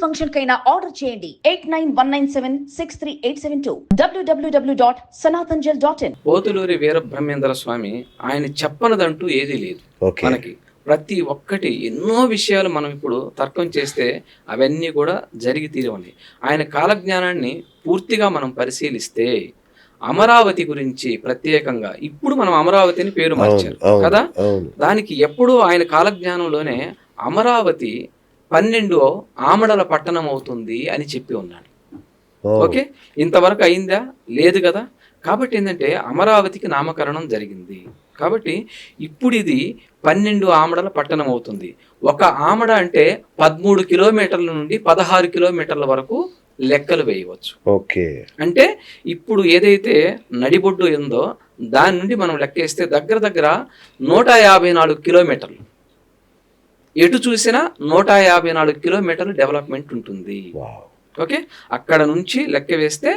Function కైనా order చేయండి 8919763872 www.sanatanjal.in. Pothuluri Veerabrahmendra స్వామి ఆయన చెప్పనదంటూ ఏదీ లేదు. మనకి ప్రతి ఒక్కటి ఎన్నో విషయాలు మనం ఇప్పుడు తర్కం చేస్తే అవన్నీ కూడా జరిగి తీరవని. ఆయన కాలజ్ఞానాన్ని పూర్తిగా మనం పరిశీలిస్తే అమరావతి గురించి ప్రత్యేకంగా ఇప్పుడు మనం అమరావతిని పేరు మార్చారు కదా, దానికి ఎప్పుడు ఆయన కాలజ్ఞానంలోనే అమరావతి 12 ఆమడల పట్టణం అవుతుంది అని చెప్పి ఉన్నాడు. ఓకే, ఇంతవరకు అయిందా? లేదు కదా. కాబట్టి ఏంటంటే అమరావతికి నామకరణం జరిగింది. కాబట్టి ఇప్పుడు ఇది 12 ఆమడల పట్టణం అవుతుంది. ఒక ఆమడ అంటే 13 కిలోమీటర్ల నుండి 16 కిలోమీటర్ల వరకు లెక్కలు వేయవచ్చు. ఓకే, అంటే ఇప్పుడు ఏదైతే నడిబొడ్డు ఉందో దాని నుండి మనం లెక్కేస్తే దగ్గర దగ్గర 154 కిలోమీటర్లు, ఎటు చూసినా 154 కిలోమీటర్లు డెవలప్మెంట్ ఉంటుంది. ఓకే, అక్కడ నుంచి లెక్క వేస్తే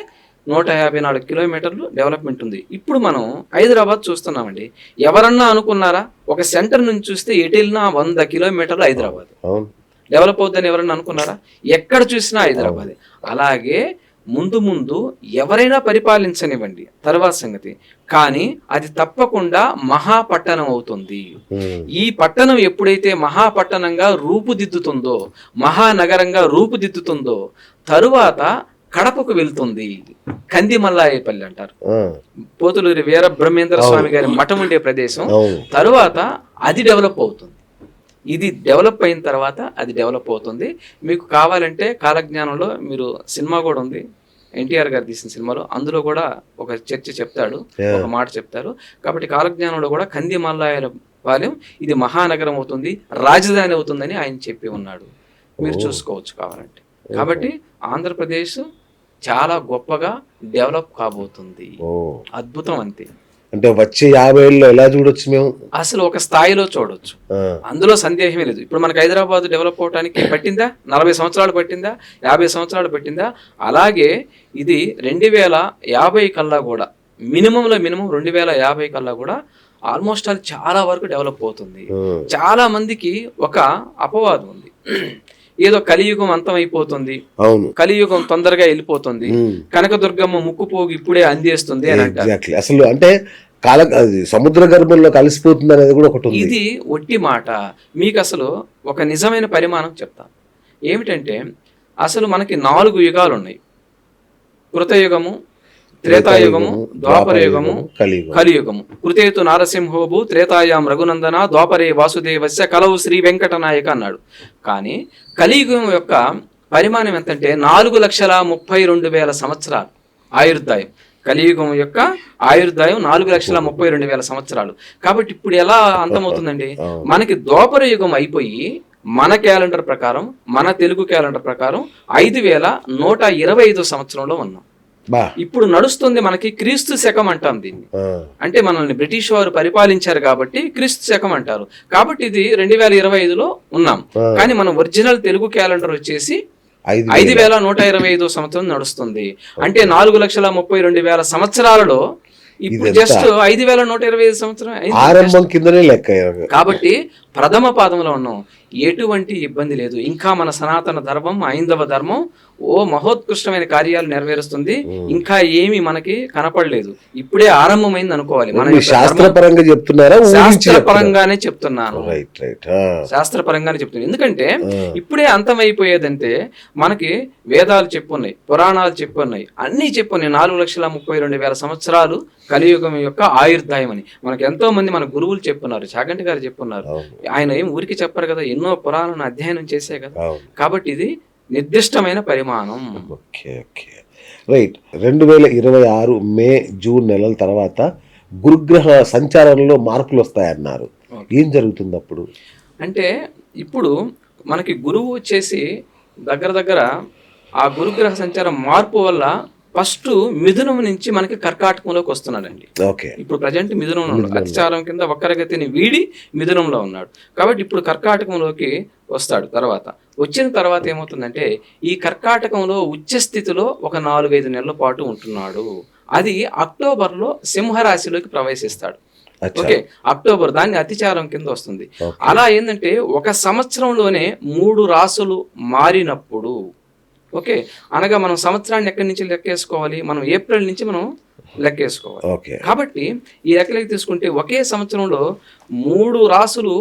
154 కిలోమీటర్లు డెవలప్మెంట్ ఉంది. ఇప్పుడు మనం హైదరాబాద్ చూస్తున్నామండి. ఎవరన్నా అనుకున్నారా? ఒక సెంటర్ నుంచి చూస్తే ఎటు వెళ్ళినా 100 కిలోమీటర్లు హైదరాబాద్ డెవలప్ అవుతుందని ఎవరన్నా అనుకున్నారా? ఎక్కడ చూసినా హైదరాబాద్. అలాగే ముందు ముందు ఎవరైనా పరిపాలించనివ్వండి, తర్వాత సంగతి, కానీ అది తప్పకుండా మహాపట్టణం అవుతుంది. ఈ పట్టణం ఎప్పుడైతే మహాపట్టణంగా రూపుదిద్దుతుందో, మహానగరంగా రూపుదిద్దుతుందో, తరువాత కడపకు వెళ్తుంది. కందిమల్లాయపల్లి అంటారు, పోతులూరి వీరబ్రహ్మేంద్ర స్వామి గారి మఠం ఉండే ప్రదేశం. తరువాత అది డెవలప్ అవుతుంది. ఇది డెవలప్ అయిన తర్వాత అది డెవలప్ అవుతుంది. మీకు కావాలంటే కాలజ్ఞానంలో మీరు సినిమా కూడా ఉంది, ఎన్టీఆర్ గారు తీసిన సినిమాలో, అందులో కూడా ఒక చర్చ చెప్తాడు, ఒక మాట చెప్తారు. కాబట్టి కాలజ్ఞానంలో కూడా కందిమల్లాయపాలెం ఇది మహానగరం అవుతుంది, రాజధాని అవుతుందని ఆయన చెప్పి ఉన్నాడు. మీరు చూసుకోవచ్చు కావాలంటే. కాబట్టి ఆంధ్రప్రదేశ్ చాలా గొప్పగా డెవలప్ కాబోతుంది. అద్భుతం. అంతే. అంటే వచ్చే 50 ఏళ్ళలో ఎలా చూడొచ్చు మేము? అసలు ఒక స్థాయిలో చూడొచ్చు, అందులో సందేహమే లేదు. ఇప్పుడు మనకు హైదరాబాద్ డెవలప్ అవడానికి పట్టిందా? 40 సంవత్సరాలు పట్టిందా? 50 సంవత్సరాలు పట్టిందా? అలాగే ఇది 2050 కల్లా కూడా మినిమం 2050 కల్లా కూడా ఆల్మోస్ట్ అది చాలా వరకు డెవలప్ అవుతుంది. చాలా మందికి ఒక అపవాదం ఉంది, ఏదో కలియుగం అంతం అయిపోతుంది, కలియుగం తొందరగా వెళ్ళిపోతుంది, కనకదుర్గమ్మ ముక్కుపోగు ఇప్పుడే అందేస్తుంది అని అంటారు. అసలు అంటే సముద్ర గర్భంలో కలిసిపోతుంది అనేది కూడా ఒకటి. ఇది ఒట్టి మాట. మీకు అసలు ఒక నిజమైన పరిమాణం చెప్తాను. ఏమిటంటే అసలు మనకి 4 యుగాలు ఉన్నాయి. కృతయుగము, త్రేతాయుగము, ద్వాపరయుగము, కలియుగము. కృతేతు నారసింహోభు త్రేతాయాం రఘునందన ద్వాపరే వాసుదేవస్య కలవు శ్రీ వెంకటనాయక అన్నాడు. కానీ కలియుగం యొక్క పరిమాణం ఎంతంటే 4,32,000 సంవత్సరాలు ఆయుర్దాయం. కలియుగం యొక్క ఆయుర్దాయం 4,32,000 సంవత్సరాలు. కాబట్టి ఇప్పుడు ఎలా అంతమవుతుందండి? మనకి ద్వాపర యుగం అయిపోయి మన క్యాలెండర్ ప్రకారం, మన తెలుగు క్యాలెండర్ ప్రకారం 5,125 సంవత్సరంలో ఉన్నాం. ఇప్పుడు నడుస్తుంది మనకి క్రీస్తు శకం అంటాం దీన్ని. అంటే మనల్ని బ్రిటిష్ వారు పరిపాలించారు కాబట్టి క్రీస్తు శకం అంటారు. కాబట్టి ఇది 2025లో ఉన్నాం. కానీ మన ఒరిజినల్ తెలుగు క్యాలెండర్ వచ్చేసి 5,125 సంవత్సరం నడుస్తుంది. అంటే 4,32,000 సంవత్సరాలలో ఇప్పుడు జస్ట్ 5,125 సంవత్సరం ఆరంభం కిందనే లెక్క. కాబట్టి ప్రథమ పాదంలో ఉన్నాం. ఎటువంటి ఇబ్బంది లేదు. ఇంకా మన సనాతన ధర్మం, హైందవ ధర్మం మహోత్కృష్టమైన కార్యాలు నెరవేరుస్తుంది. ఇంకా ఏమి మనకి కనపడలేదు, ఇప్పుడే ఆరంభమైంది అనుకోవాలి. మన శాస్త్రపరంగా చెప్తున్నారా? శాస్త్రపరంగానే చెప్తున్నాను, శాస్త్రపరంగానే చెప్తున్నాను. ఎందుకంటే ఇప్పుడే అంతమైపోయేదంటే మనకి వేదాలు చెప్పున్నాయి, పురాణాలు చెప్పున్నాయి, అన్ని చెప్పున్నాయి. 4,32,000 సంవత్సరాలు కలియుగం యొక్క ఆయుర్దాయం అని మనకి ఎంతో మంది మన గురువులు చెప్పున్నారు. చాగంటి గారు చెప్పున్నారు. ఆయన ఏం ఊరికి చెప్పారు కదా, ఎన్నో పురాణాలను అధ్యయనం చేసే కదా. కాబట్టి ఇది నిర్దిష్టమైన పరిమాణం. రైట్. 2026 మే, జూన్ నెలల తర్వాత గురుగ్రహ సంచారంలో మార్పులు వస్తాయన్నారు. ఏం జరుగుతుంది అప్పుడు? అంటే ఇప్పుడు మనకి గురువు వచ్చేసి దగ్గర ఆ గురుగ్రహ సంచారం మార్పు వల్ల ఫస్ట్ మిథునం నుంచి మనకి కర్కాటకంలోకి వస్తున్నాడండి. ఇప్పుడు ప్రజెంట్ మిథునంలో ఉన్నాడు. అతిచారం కింద వక్రగతిని వీడి మిథునంలో ఉన్నాడు. కాబట్టి ఇప్పుడు కర్కాటకంలోకి వస్తాడు. వచ్చిన తర్వాత ఏమవుతుందంటే ఈ కర్కాటకంలో ఉచ్చ స్థితిలో ఒక 4-5 నెలల పాటు ఉంటున్నాడు. అది అక్టోబర్లో సింహరాశిలోకి ప్రవేశిస్తాడు. అచ్చా. ఓకే, అక్టోబర్ దాన్ని అతిచారం కింద వస్తుంది. ఓకే. అలా ఏంటంటే ఒక సంవత్సరంలోనే 3 రాసులు మారినప్పుడు, ఓకే, అనగా మనం సంవత్సరాన్ని ఎక్కడి నుంచి లెక్కేసుకోవాలి, మనం ఏప్రిల్ నుంచి మనం లెక్కేసుకోవాలి. ఓకే. కాబట్టి ఈ లెక్కలకి తీసుకుంటే ఒకే సంవత్సరంలో 3 రాసులు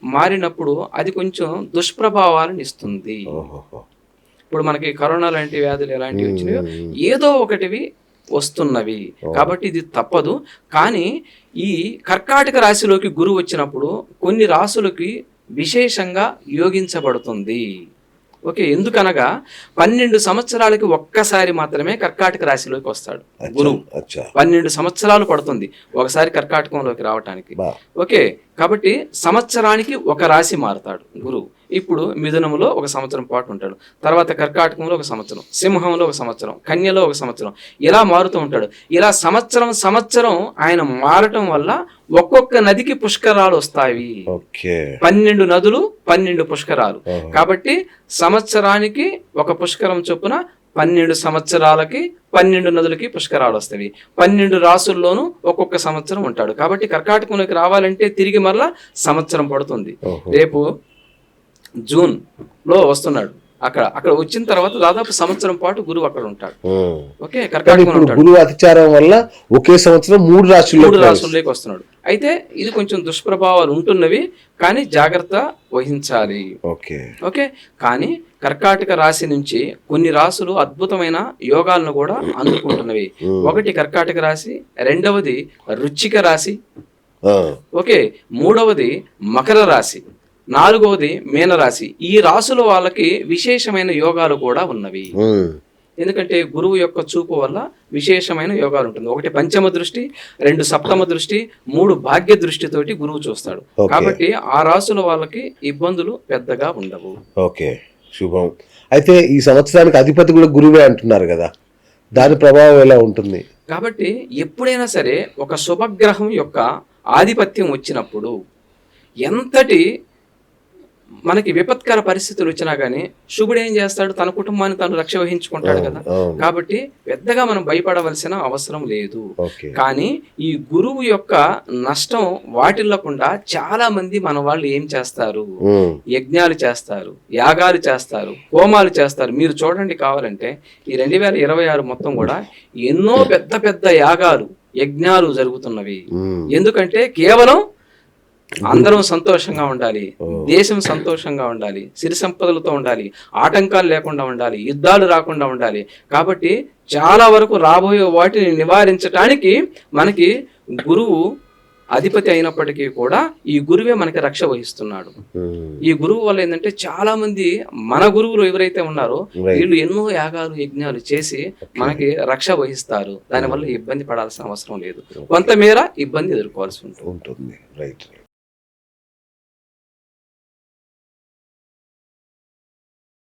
మారినప్పుడు అది కొంచెం దుష్ప్రభావాలను ఇస్తుంది. ఓహోహో. ఇప్పుడు మనకి కరోనా లాంటి వ్యాధులు ఎలాంటివి వచ్చినాయో ఏదో ఒకటివి వస్తున్నవి. కాబట్టి ఇది తప్పదు. కానీ ఈ కర్కాటక రాశిలోకి గురువు వచ్చినప్పుడు కొన్ని రాశులకి విశేషంగా యోగించబడుతుంది. ఓకే, ఎందుకనగా 12 సంవత్సరాలకి ఒక్కసారి మాత్రమే కర్కాటక రాశిలోకి వస్తాడు గురువు. అచ్చా. 12 సంవత్సరాలు పడుతుంది ఒకసారి కర్కాటకంలోకి రావటానికి. బా. ఓకే, కాబట్టి సంవత్సరానికి ఒక రాశి మారుతాడు గురువు. ఇప్పుడు మిథునంలో ఒక సంవత్సరం పాటు ఉంటాడు, తర్వాత కర్కాటకంలో ఒక సంవత్సరం, సింహంలో ఒక సంవత్సరం, కన్యలో ఒక సంవత్సరం, ఇలా మారుతూ ఉంటాడు. ఇలా సంవత్సరం ఆయన మారటం వల్ల ఒక్కొక్క నదికి పుష్కరాలు వస్తాయి. ఓకే. 12 నదులు 12 పుష్కరాలు. ఓహో. కాబట్టి సంవత్సరానికి ఒక పుష్కరం చొప్పున 12 సంవత్సరాలకి 12 నదులకి పుష్కరాలు వస్తాయి. 12 రాసుల్లోనూ ఒక్కొక్క సంవత్సరం ఉంటాడు. కాబట్టి కర్కాటకంలోకి రావాలంటే తిరిగి మరలా సంవత్సరం పడుతుంది. ఓహో. రేపు జూన్ లో వస్తున్నాడు. అక్కడ వచ్చిన తర్వాత దాదాపు సంవత్సరం పాటు గురువు అక్కడ ఉంటాడు. ఓకే, కానీ కర్కాటకంలో ఇప్పుడు ఉంటాడు. గురువు అతిచారం వల్ల ఒకే సంవత్సరం 3 రాశుల్లో 3 రాసుల్లోకి వస్తున్నాడు. అయితే ఇది కొంచెం దుష్ప్రభావాలు ఉంటున్నవి, కానీ జాగ్రత్త వహించాలి. ఓకే. ఓకే, కానీ కర్కాటక రాశి నుంచి కొన్ని రాసులు అద్భుతమైన యోగాలను కూడా అందుకుంటున్నవి. ఒకటి కర్కాటక రాశి, రెండవది వృశ్చిక రాశి, ఓకే, మూడవది మకర రాశి, నాలుగవది మీనరాశి. ఈ రాసుల వాళ్ళకి విశేషమైన యోగాలు కూడా ఉన్నవి. ఎందుకంటే గురువు యొక్క చూపు వల్ల విశేషమైన యోగాలు ఉంటుంది. ఒకటి పంచమ దృష్టి, 2 సప్తమ దృష్టి, 3 భాగ్య దృష్టితోటి గురువు చూస్తాడు. కాబట్టి ఆ రాసుల వాళ్ళకి ఇబ్బందులు పెద్దగా ఉండవు. ఓకే, శుభం. అయితే ఈ సంవత్సరానికి అధిపతి కూడా గురువే అంటున్నారు కదా, దాని ప్రభావం ఎలా ఉంటుంది? కాబట్టి ఎప్పుడైనా సరే ఒక శుభగ్రహం యొక్క ఆధిపత్యం వచ్చినప్పుడు ఎంతటి మనకి విపత్కర పరిస్థితులు వచ్చినా గానీ శుభుడు ఏం చేస్తాడు, తన కుటుంబాన్ని తను రక్ష వహించుకుంటాడు కదా. కాబట్టి పెద్దగా మనం భయపడవలసిన అవసరం లేదు. కానీ ఈ గురువు యొక్క నష్టం వాటిల్లకుండా చాలా మంది మన వాళ్ళు ఏం చేస్తారు, యజ్ఞాలు చేస్తారు, యాగాలు చేస్తారు, హోమాలు చేస్తారు. మీరు చూడండి, కావాలంటే ఈ 2026 మొత్తం కూడా ఎన్నో పెద్ద పెద్ద యాగాలు, యజ్ఞాలు జరుగుతున్నవి. ఎందుకంటే కేవలం అందరం సంతోషంగా ఉండాలి, దేశం సంతోషంగా ఉండాలి, సిరి సంపదలతో ఉండాలి, ఆటంకాలు లేకుండా ఉండాలి, యుద్ధాలు రాకుండా ఉండాలి. కాబట్టి చాలా వరకు రాబోయే వాటిని నివారించడానికి మనకి గురువు అధిపతి అయినప్పటికీ కూడా ఈ గురువే మనకి రక్ష వహిస్తున్నాడు. ఈ గురువు వల్ల ఏంటంటే చాలా మంది మన గురువులు ఎవరైతే ఉన్నారో వీళ్ళు ఎన్నో యాగాలు యజ్ఞాలు చేసి మనకి రక్ష వహిస్తారు. దానివల్ల ఇబ్బంది పడాల్సిన అవసరం లేదు, కొంతమేర ఇబ్బంది ఎదుర్కోవాల్సి ఉంటుంది. రైట్.